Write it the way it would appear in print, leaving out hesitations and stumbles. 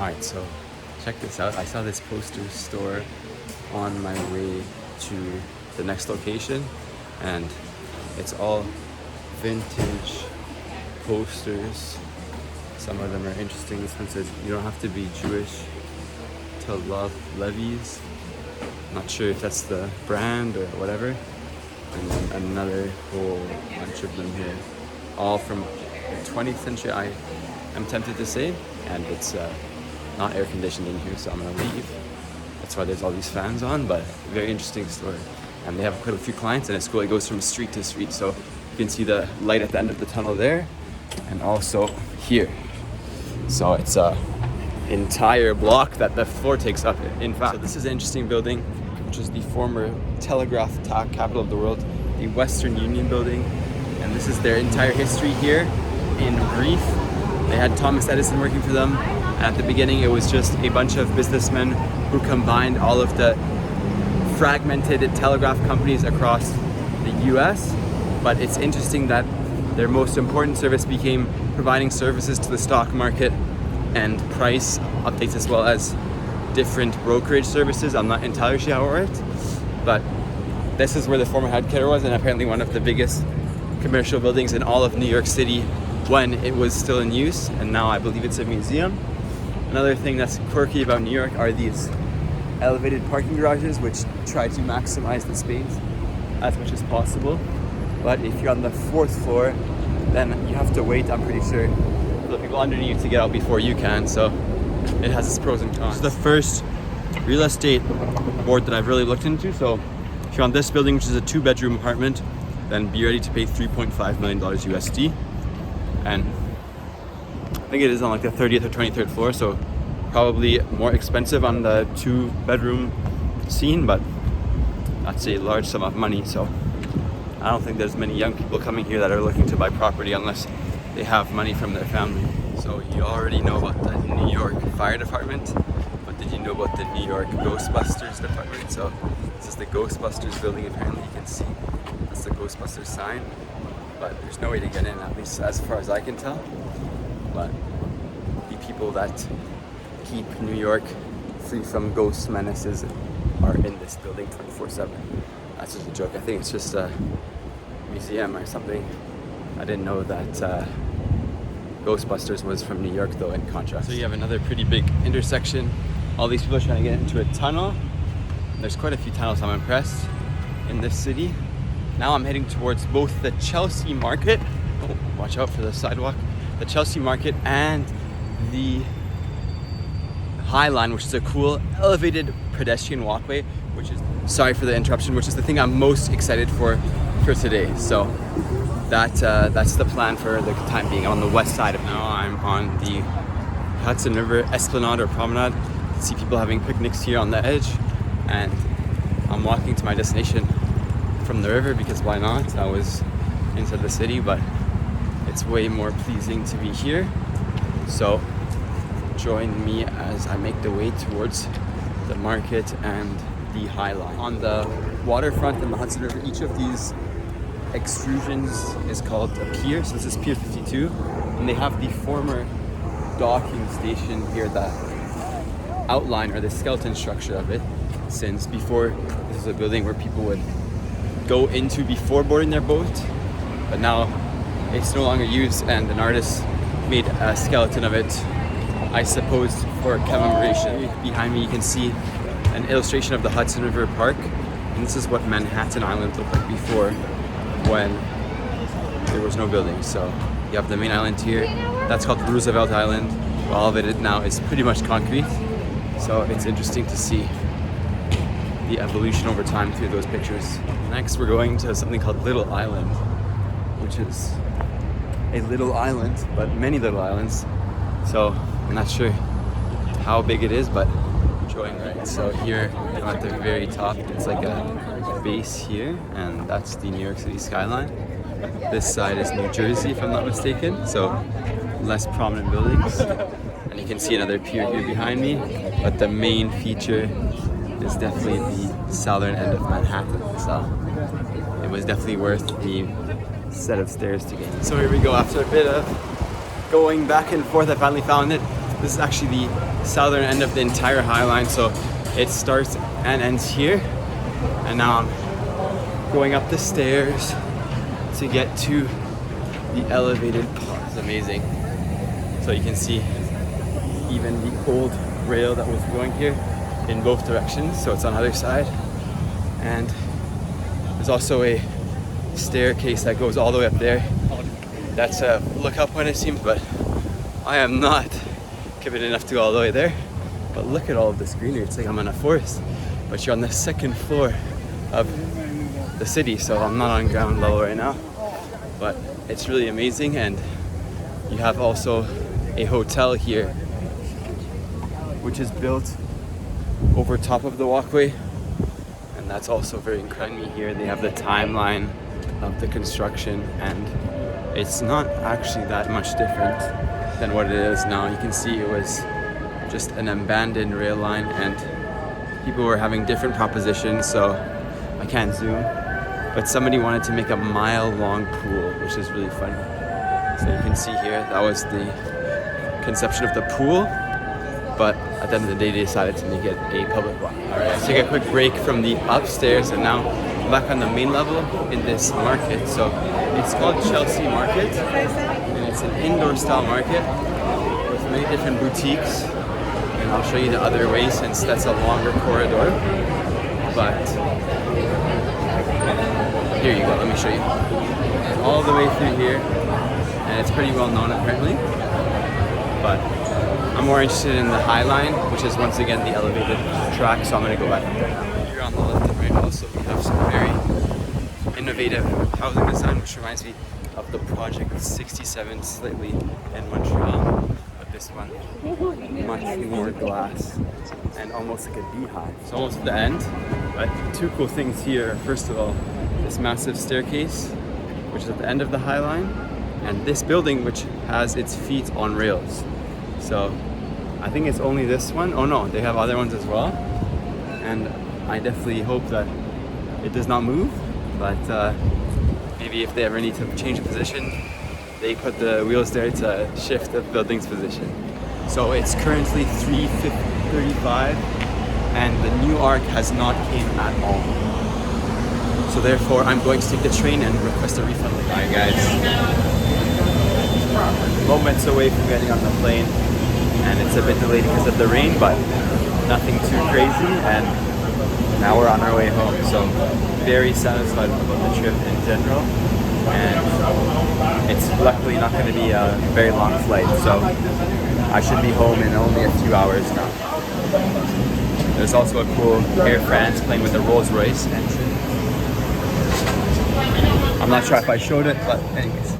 Alright, so check this out. I saw this poster store on my way to the next location, and it's all vintage posters. Some of them are interesting. This one says, "You don't have to be Jewish to love Levi's." Not sure if that's the brand or whatever. And then another whole bunch of them here, all from the 20th century, I am tempted to say, and it's not air conditioned in here, so I'm gonna leave. That's why there's all these fans on, but very interesting store. And they have quite a few clients, and it's cool. It goes from street to street, so you can see the light at the end of the tunnel there, and also here. So it's a entire block that the floor takes up, in fact. So this is an interesting building, which is the former telegraph capital of the world, the Western Union building. And this is their entire history here in brief. They had Thomas Edison working for them. At the beginning, it was just a bunch of businessmen who combined all of the fragmented telegraph companies across the US. But it's interesting that their most important service became providing services to the stock market and price updates, as well as different brokerage services. I'm not entirely sure how it worked, but this is where the former headquarters was, and apparently one of the biggest commercial buildings in all of New York City when it was still in use, and now I believe it's a museum. Another thing that's quirky about New York are these elevated parking garages, which try to maximize the space as much as possible. But if you're on the 4th floor, then you have to wait, I'm pretty sure, for the people underneath to get out before you can, so it has its pros and cons. This is the first real estate board that I've really looked into, so if you're on this building, which is a 2-bedroom apartment, then be ready to pay $3.5 million USD. And I think it is on like the 30th or 23rd floor, so probably more expensive on the 2-bedroom scene, but that's a large sum of money, so I don't think there's many young people coming here that are looking to buy property unless they have money from their family. So you already know about the New York Fire Department, but did you know about the New York Ghostbusters Department? So this is the Ghostbusters building. Apparently you can see that's the Ghostbusters sign, but there's no way to get in, at least as far as I can tell. But the people that keep New York free from ghost menaces are in this building 24/7. That's just a joke. I think it's just a museum or something. I didn't know that Ghostbusters was from New York, though, in contrast. So you have another pretty big intersection. All these people are trying to get into a tunnel. There's quite a few tunnels, I'm impressed, in this city. Now I'm heading towards both the Chelsea Market, oh, watch out for the sidewalk, the Chelsea Market and the High Line, which is a cool elevated pedestrian walkway, which is, sorry for the interruption, which is the thing I'm most excited for today. So that's the plan for the time being. I'm on the west side of now. I'm on the Hudson River Esplanade or Promenade. You can see people having picnics here on the edge, and I'm walking to my destination from the river because why not? I was inside the city, but it's way more pleasing to be here. So join me as I make the way towards the market and the High Line. On the waterfront in the Hudson River, each of these extrusions is called a pier. So this is Pier 52, and they have the former docking station here, the outline or the skeleton structure of it, since before this was a building where people would go into before boarding their boat, but now it's no longer used, and an artist made a skeleton of it, I suppose, for commemoration. Behind me you can see an illustration of the Hudson River Park, and this is what Manhattan Island looked like before, when there was no building. So you have the main island here, that's called Roosevelt Island. All of it now is pretty much concrete, so it's interesting to see the evolution over time through those pictures. Next we're going to something called Little Island, which is a little island, but many little islands. So I'm not sure how big it is, but enjoying it. So here I'm at the very top. It's like a base here, and that's the New York City skyline. This side is New Jersey, if I'm not mistaken, so less prominent buildings. And you can see another pier here behind me, but the main feature is definitely the southern end of Manhattan. So it was definitely worth the set of stairs to get. So here we go. After a bit of going back and forth, I finally found it. This is actually the southern end of the entire High Line, so it starts and ends here. And now I'm going up the stairs to get to the elevated part. It's amazing. So you can see even the old rail that was going here in both directions, so it's on the other side. And there's also a staircase that goes all the way up there. That's a lookout point, it seems, but I am not committed enough to go all the way there. But look at all of this greenery. It's like I'm in a forest, but you're on the second floor of the city, so I'm not on ground level right now. But it's really amazing, and you have also a hotel here, which is built over top of the walkway, and that's also very incredible. Here they have the timeline of the construction, and it's not actually that much different than what it is now. You can see it was just an abandoned rail line, and people were having different propositions, so I can't zoom. But somebody wanted to make a mile-long pool, which is really funny. So you can see here, that was the conception of the pool, but at the end of the day, they decided to make it a public one. All right, let's take a quick break from the upstairs, and now I'm back on the main level in this market. So it's called Chelsea Market, and it's an indoor-style market with many different boutiques. And I'll show you the other way since that's a longer corridor. But here you go, let me show you. And all the way through here, and it's pretty well known apparently. But I'm more interested in the High Line, which is once again the elevated track, so I'm gonna go back up there. Here on the left and right also we have some very innovative housing design, which reminds me of the Project 67 slightly in Montreal. But this one, much more glass and almost like a beehive. It's almost at the end, but two cool things here. First of all, this massive staircase, which is at the end of the High Line, and this building which has its feet on rails. So I think it's only this one. Oh no, they have other ones as well. And I definitely hope that it does not move, but maybe if they ever need to change a position, they put the wheels there to shift the building's position. So it's currently 3:35 and the new arc has not came at all. So therefore I'm going to take the train and request a refund. Alright guys, moments away from getting on the plane, and it's a bit delayed because of the rain, but nothing too crazy, and now we're on our way home. So very satisfied about the trip in general, and it's luckily not going to be a very long flight, so I should be home in only a few hours now. There's also a cool Air France plane with a Rolls Royce engine. I'm not sure if I showed it, but anyways.